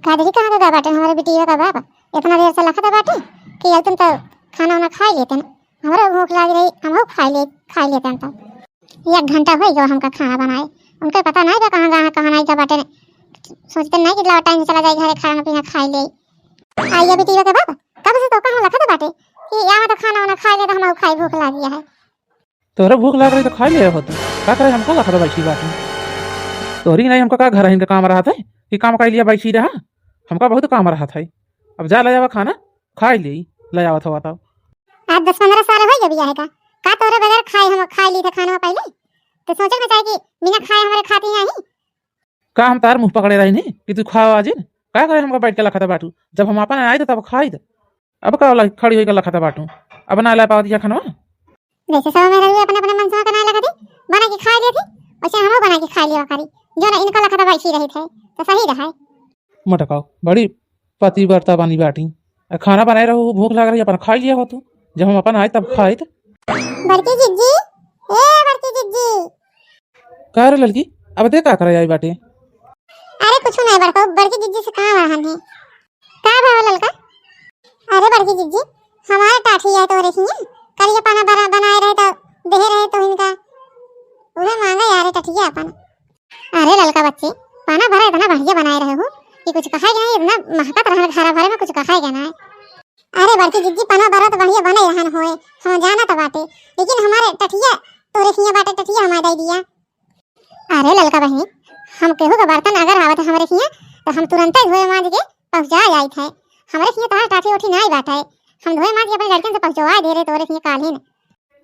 कादरी कहाँ का बाटे हमारे बिटिया का बाप इतना देर से लखा बाटे कि अब तुम तो खाना वाना खा लेते न हमारा भूख लग रही हम खा लेते हैं। तो 1 घंटा हो गया हमका खाना बनाए उनका पता नहीं कहाँ नहीं का बाटे सोचते नहीं कि टाइम चला जाए घरे खाना पीना खा ले आइए बिटिया का बाप कब से तो कहाँ लखा बाटे कि यहाँ तो खाना वाना खा ले तो हमारा खाई भूख लग गया है। तोहरा भूख लग रही तो खा ले हो तू का करे हमको लखा बैठी बात तोहरी नहीं हमको का घर इनका काम रहा था कि काम कर लिया बैठी रहा हमका बहुत काम रहा था। अब जा ले जावा खाना खा ले ले जावा था बताओ आज 10-15 साल हो गए बिया है का तोरे बगैर खाए हम खा ली थे खाना पहले तो सोचे ना चाहिए कि बिना खाए हमारे खाती नहीं का हम तार मुंह पकड़े रही नहीं कि तू खाओ आज का करे हमको बैठ के लखा बाटू जब हम अपन आए थे तब खाई थे अब का खड़ी होकर लखा बाटू अब ना ला पाओ दिया खाना वैसे सब मेरा भी अपने अपने मन से बनाए लगा थी बना के खा लिए थे वैसे हम बना के खा लिया करी जो ना इनका लखा बैठी रही थे तो सही रहा मटकाओ बड़ी पति बर्ता बानी बाटी खाना बनाए रहो भूख लग रही अपन खा लिया हो तू जब हम अपन आए तब खाए थे। बड़की जिज्जी ए बड़की जिज्जी का रे लड़की अब देख का करे आई बाटे अरे कुछ नहीं बड़की जिज्जी से कहां रहन है का भाव ललका अरे बड़की जिज्जी हमारे टाठी है तो रही करिए पाना बनाए रहे तो दे रहे तो इनका उन्हें मांगा यार टठिया अपन अरे ललका बच्चे पाना भरा इतना बढ़िया बनाए रहे हो कि कुछ कहा नहीं इतना महकत रहा घर भरे में कुछ कहा ना अरे बड़की जिज्जी पाना भरा तो बढ़िया बने रहन होए हम जाना तो बाटे लेकिन हमारे टठिया तो रेखिया बाटे टठिया हमारे दे दिया। अरे ललका बहनी हम केहू का बर्तन अगर आवत हमारे खिया तो हम तुरंत ही धोए मांज के पहुंचा जाई थे हमारे खिया तो टाठी उठी नहीं बाटे हम धोए मांज के अपने लड़कन से पहुंचवा दे रहे तोरे खिया काल ही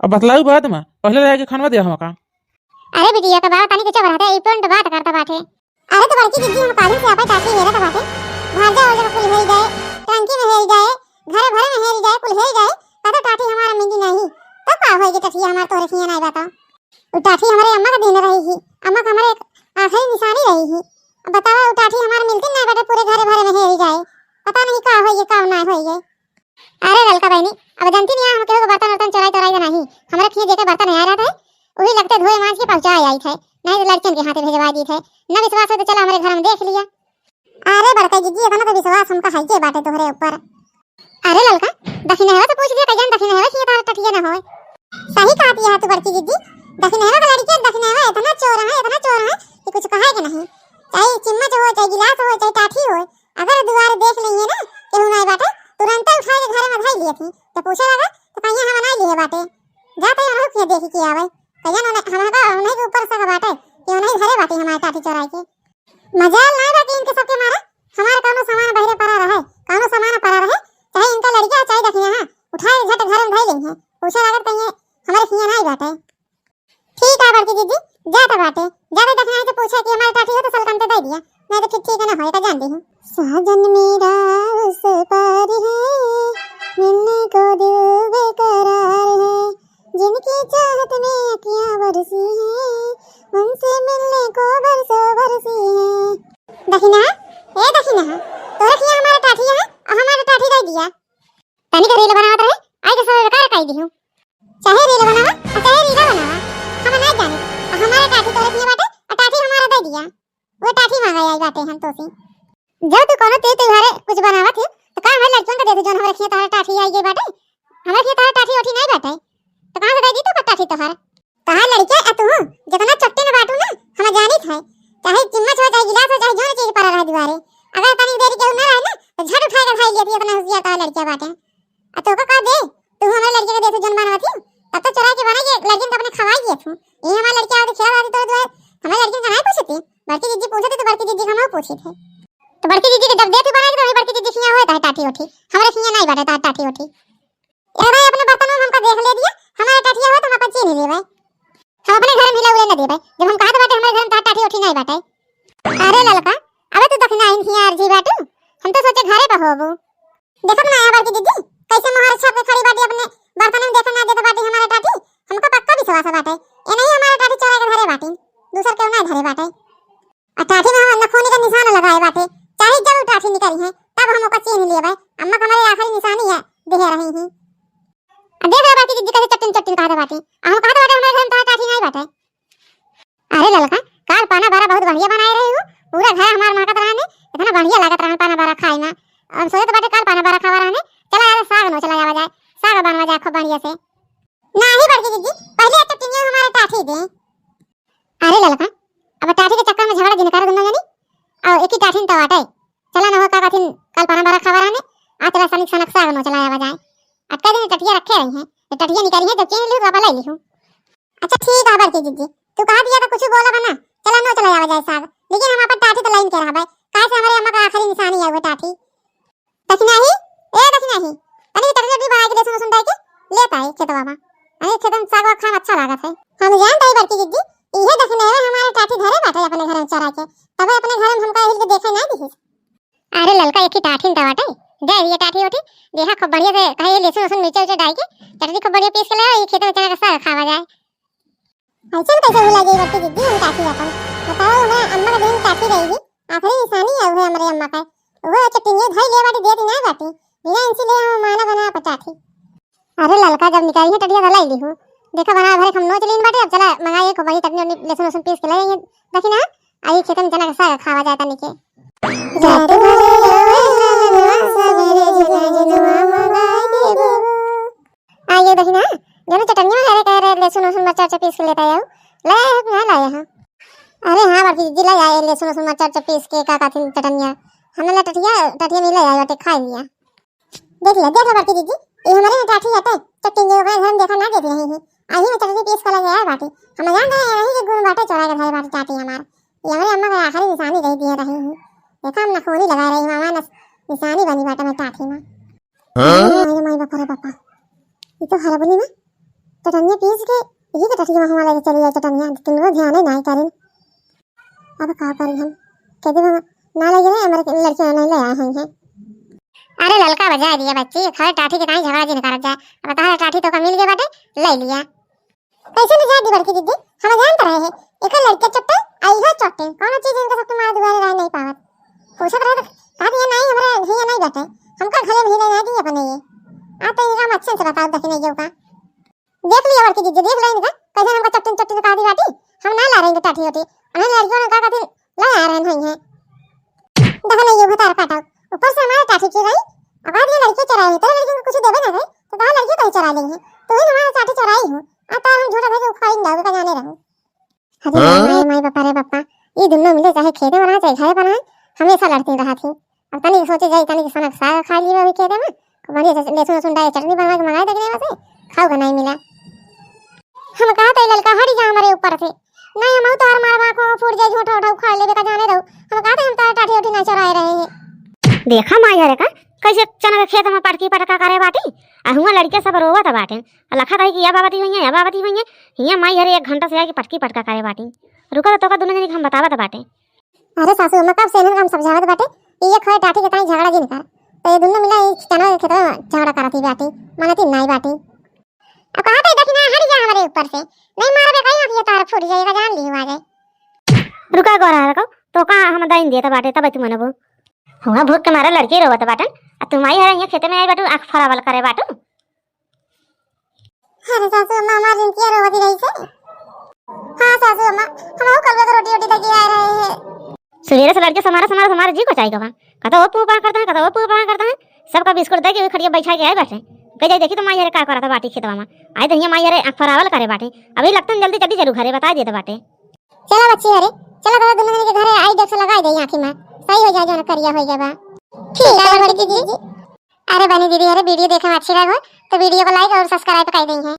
अब बतलाऊ बात में पहले रह के खाना दे हमका अरे बिटिया का बात पानी के चब रहता है इपन बात करता बाटे अरे तो बड़की जिज्जी हम काल से आपे टाठी हेरा तो बाटे भाजा हो जाए कुल हेल जाए टंकी में हेल जाए घर भरे में हेल जाए कुल हेल जाए तो टाठी हमारा मिली नहीं तो का होएगी टठिया हमार तोरे खिया नहीं बता वो टाठी हमारे अम्मा का दिन रही थी अम्मा का हमारे आखिरी निशानी रही थी अब बताओ वो टाठी हमारे मिलती नहीं बेटे पूरे घर भरे में हेल जाए पता नहीं का होएगी का ना होएगी। अरे ललका बहनी अब जानती नहीं हम केहू का बर्तन चोराई नहीं हमारे खिया देके बर्तन आ रहा था वही लगते धोए मांज के पहुंचा आई थे नहीं तो लड़कियों के हाथे भेजवा दी थे न विश्वास हो तो चलो हमारे घर में देख लिया। अरे बड़का जिज्जी इतना तो विश्वास हमका है के बाटे तोहरे ऊपर। अरे ललका दखिन है तो पूछ लिया कजन दखिन है कि तार टठिया ना होए सही कहती है तू बड़की जिज्जी दखिन है का लड़की दखिन है इतना चोर है कि कुछ कहे के नहीं चाहे चम्मच हो चाहे गिलास हो चाहे टाठी हो अगर दुआर देख लेंगे ना केहू नहीं बाटे तुरंत उठा के घर में धई लिए थी तो पूछे लगा तो कहिया हम नहीं लिए बाटे जाते हम के देख के आवे कहिया हमका उन्हीं के ऊपर से बाटे कि उन्हीं घरे बाटे हमारे टाठी चोराई के मजाल नहीं बाटे इनके सबके मारे हमारे कोनो सामान बहरे पड़ा रहे कोनो सामान पड़ा रहे चाहे इनका लड़का चाहे दखिया हां उठाए झट घर में धई लेंगे पूछे लगा कहिए हमारे खिया नहीं बाटे ठीक है बड़की दीदी जाता बाटे ज्यादा दखना है तो पूछे कि हमारे टाठी हो तो सलकन दे दिया नहीं तो ठीक है ना होए तो जानती हूं साजन मेरा उस पार है मिलने को दिल बेकरार है जिनकी चाहत में अखियां बरसी है उनसे मिलने को बरसों बरसी है। दखिना ए दखिना तो रखिया हमारे टाठी है और हमारे टाठी दे दिया तनी का रील बनावत रहे आई के सब बेकार काई दी हूं चाहे रील बनावा और चाहे रील बनावा हम नहीं जाने और हमारे टाठी तो रखिया बाटे और टाठी हमारा दे दिया वो टाठी मांगा आई बाटे हम तो सी जब तू कोनो त्योहार कुछ बनावत है तो का है लड़कियों का दे दे जोन हमारे खिया तारा टाठी आई गई बाटे हमारे खिया तारा टाठी उठी नहीं बाटे तो कहां से दे दी तो टाठी तोहार कहां लड़के आ तू जितना चट्टे में बाटू ना हम जानी थे चाहे चम्मच हो चाहे गिलास हो चाहे जो चीज पड़ा रहे दुआरे अगर पानी देरी के ना रहे ना तो झट उठा के खाई लेती अपना होशियार का लड़कियां बाटे आ तो का दे तू हमारे लड़के का दे तो जन बनवा थी तब तो चुरा के बना के लड़कियों को अपने खवाई दिए तू ये हमारे लड़कियां आके खिला दी तो दुआरे हमारे लड़कियों का नहीं पूछती बड़की दीदी पूछती तो बड़की दीदी हम पूछी थे तो बड़की दीदी के जब दे तू बना के तो बड़की दीदी खिया होता है टाठी उठी हमारे खिया नहीं बाटे टाठी उठी ए भाई अपने बर्तन में हमको देख ले दिया हमारे टाठिया हो तो हम अपन चीन ले भाई हम अपने घर में हिला हुए न दे भाई जब हम कहत बाटे हमारे घर में टाठी उठी नहीं बाटे। अरे ललका अबे तू दखना इन खिया अर्जी बाटू हम तो सोचे घरे पे होबू देखो ना आया बड़की दीदी कैसे मोहर छाप के खड़ी बाटी अपने बर्तन में देखना दे तो बाटी हमारे टाठी हमको पक्का विश्वास बाटे ए नहीं हमारे टाठी चोरा के घरे बाटी दूसर के ना घरे बाटे और टाठी में हम नखोनी का निशान लगाए बाटे चाहे जब टाठी निकली है तब हम ओका चीन लिए भाई अम्मा का हमारे आखिरी निशानी है दे रही है अब देख बाटी दीदी कैसे चट्टन कहा बाटी हम कहा बाटे हमारे घर में टाठी नहीं बाटे। अरे ललका काल पाना भरा बहुत बढ़िया बनाए रही हो पूरा घर हमार महकत रहने इतना बढ़िया लागत रहन पाना बारा खाए ना। अब सोचे तो बाटे काल पाना बारा खावा रहने, चला यार साग नो चला जावा जाए, साग बनवा जाए खूब बढ़िया से। नहीं बड़की दीदी, पहले तो टिनिया हमारे टाठी दे। अरे ललका, अब टाठी के चक्कर में झगड़ा जिन कर दुनो जानी, और एक ही टाठी तो आटे, चला ना हो का कथिन काल पाना बारा खावा रहने, आ तेरा सनिक सनक साग नो चला जावा जाए। अटका दिन टटिया रखे रही हैं, तो टटिया निकाली है जब चीन लियो बाबा लाई लियो। अच्छा ठीक है बड़की दीदी, तू कहा दिया तो कुछ बोला बना, चला नो चला जावा जाए साग, लेकिन हम अपन टाठी तो लाइन के रहा भाई, काहे से हमारे अम्मा का आखिरी निशानी है वो टाठी। दक्षिणा ही, ए दक्षिणा ही, अरे टटिया भी बना के दे सुन के लेता है खेतवा में। अरे खेतन साग खाना अच्छा लागत है। हम जानते हैं बड़की दीदी, इहे दक्षिणा है हमारे टाठी घरे बाटे अपने घर में चरा के, तबे अपने घर में हमका हिल के देखे ना दिखी। अरे ललका एक ही टाठी न बाटे, दे ये टाठी होती, देखा खूब बढ़िया से कहे लहसुन लहसुन मिर्चा उर्चा डाल के चटनी खूब बढ़िया पीस के लाओ, ये खेत में चना का साग खावा जाए। ऐसे कैसे भुला गई बड़की दीदी हम टाठी अपन, बताओ हमारे अम्मा का दिन टाठी रहेगी, आखिरी निशानी है वो हमारे अम्मा का, वो चटनी धाई ले बाटी देती ना बाटी, बिना इनसे ले हम माना बना पटाठी। अरे ललका जब निकाली है टटिया लाई ली हूं, देखा बना भरे हम नो चलीन बाटे, अब चला मंगाइए खूब बढ़िया चटनी लहसुन लहसुन पीस के लाएंगे। देखी ना आई खेत में चना का साग खावा जाता नीचे। आइए देखी ना दोनों चटनियों हरे कह रहे लहसुन लहसुन मिर्चा उर्चा पीस के लेता है, लाया है ना लाया है। अरे हाँ बड़की दीदी ला आए लहसुन लहसुन मिर्चा उर्चा पीस के का थी चटनिया, हमने ला टटिया मिला आया बाटे खा लिया। देख बड़की दीदी ये हमारे में टाठी आते चटनी जो घर में देखा ना देख रही है, आई में चटनी पीस कर लगे यार बाटी, हम जान रहे हैं यही के गुण बाटे चौराहे का घर बाटी टाटी हमार, ये हमारे अम्मा का आखिरी निशानी रही दिए रही है। देखा हम नखोनी लगा रही मामा निशानी बनी बाटा में टाठी में। मेरे माई बापा रे बापा, ये तो हरबनी में चटनिया पीस के यही के टटिया में हमारे लेके चली जाए चटनिया, तुम लोग ध्यान नहीं करें। अब का करें हम कहते हम ना लगे ना हमारे लड़कियां नहीं ले आए हैं। अरे ललका बजा दिया बच्ची, खैर टाठी के काई झगड़ा जी निकाल जाए, अब कहा टाठी तो का मिल गया बाटे ले लिया। कैसे नहीं जाती बड़की दीदी, हम जानते रहे हैं एक लड़के चट्टे आई है चट्टे, कौन चीज इनका सबके मार दुआरे रह नहीं पावत, पूछत रहे कहा ये नहीं हमरा हिया नहीं बाटे, हमका घरे में हिला ना दी अपने ये आते ही हम अच्छे से बताओ दखने जो का देख लिया बड़की दीदी, देख लेंगे कैसे हमका चट्टे चट्टे का दी बाटी, हम ना ला रहेंगे टाठी होती, अरे लड़कियों ने कहा कहती ला आ रहे हैं दखने ये बता काटा ऊपर से हमारे टाठी की रही, अब आज ये लड़के चराए हैं, तो लड़कियों को कुछ देवे ना गए तो कहा लड़के कहीं चरा लेंगे, तो ही हमारे टाठी चराई हो आता हम झूठा भेज उखाड़ जाओगे का जाने रहो। अरे माई बापा रे बापा, ये दोनों मिले चाहे खेते बना चाहे घरे बना, हमेशा लड़ती रहा थी। अब तनी सोचे जाई तनी सनक साग खा लिए अभी खेते में, बढ़िया से लहसुन लहसुन डाल चटनी बना के मंगाए देखने में से खाओ नहीं मिला। हम कहा तो लड़का हट जा हमारे ऊपर से, नहीं हम तो और मार को फूट जाए झूठा उठा खा लेवे का जाने रहो, हम कहा हम तार टाठी उठी ना चराए रहे हैं। देखा माई हरे का कैसे चना के खेत में पटकी पटका करे बाटी, आ हुआ लड़के सब रोवत बाटे, लखा कही कि या बाबती होइए या बाबती होइए, हिया माई हरे 1 घंटा से आके पटकी पटका करे बाटी, रुका तो का दोनों जने हम बतावत बाटे। अरे सासू अम्मा कब से हम समझावत बाटे, ये खैर टाठी के ताई झगड़ा जी निकार, तो ये दोनों मिला चना के खेत में झगड़ा करती बाटी, मानती नहीं बाटी। अब कहा तो देखना हट जा हमारे ऊपर से, नहीं मारबे कहीं अब ये तार फूट जाएगा जान ली आ जाए। रुका गोरा रखो तो का हम दाइन देता बाटे तब तू मनबो, हुआ भूख के मारे लड़के रोवत बाटन, तुम आई है खेते में आई बाटू आंख फरावल करे बाटू। अरे सासू अम्मा हमारी इनकी रोवती रही से। हां सासू अम्मा हम कल को रोटी रोटी तक आ रहे हैं, सवेरे से लड़के हमारा जी को चाहिए कहता वो पूपा करता है, कहता वो पूपा करता है, सबका बिस्कुट दे के खड़िया बैठा के आए बैठे कह जाए देखी तो माई हरे का करता बाटी खेतवा में आए तो हिया माई हरे आंख फरावल करे बाटे, अभी लगता जल्दी जल्दी चलू घरे बता देते बाटे। चला बच्ची हरे चला करो दोनों के घरे आई देख से लगा दे आंखी में सही हो जाए जो करिया हो जाए बा। ठीक है बड़की दीदी। अरे बनी दीदी अरे वीडियो देखने में अच्छी लगे तो वीडियो को लाइक और सब्सक्राइब कर देंगे।